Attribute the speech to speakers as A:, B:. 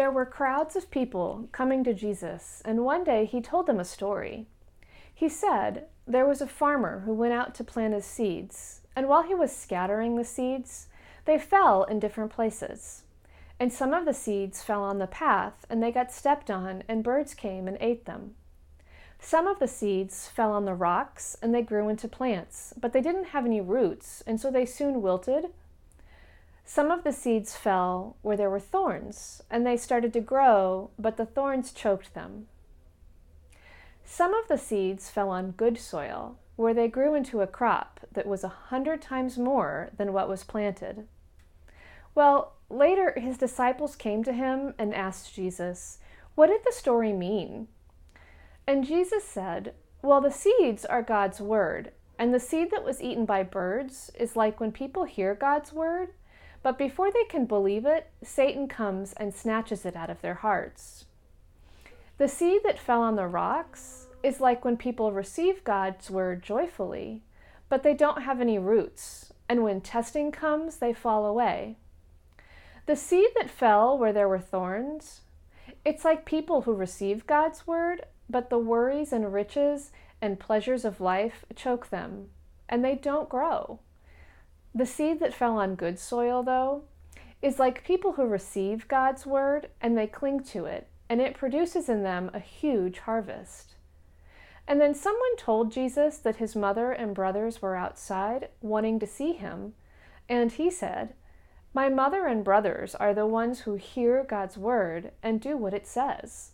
A: There were crowds of people coming to Jesus, and one day he told them a story. He said, there was a farmer who went out to plant his seeds, and while he was scattering the seeds, they fell in different places. And some of the seeds fell on the path, and they got stepped on, and birds came and ate them. Some of the seeds fell on the rocks, and they grew into plants, but they didn't have any roots, and so they soon wilted. Some of the seeds fell where there were thorns, and they started to grow, but the thorns choked them. Some of the seeds fell on good soil, where they grew into a crop that was 100 times more than what was planted. Well, later his disciples came to him and asked Jesus, "What did the story mean?" And Jesus said, "Well, the seeds are God's word, and the seed that was eaten by birds is like when people hear God's word, but before they can believe it, Satan comes and snatches it out of their hearts. The seed that fell on the rocks is like when people receive God's word joyfully, but they don't have any roots, and when testing comes, they fall away. The seed that fell where there were thorns, it's like people who receive God's word, but the worries and riches and pleasures of life choke them, and they don't grow. The seed that fell on good soil, though, is like people who receive God's word and they cling to it, and it produces in them a huge harvest." And then someone told Jesus that his mother and brothers were outside wanting to see him, and he said, "My mother and brothers are the ones who hear God's word and do what it says."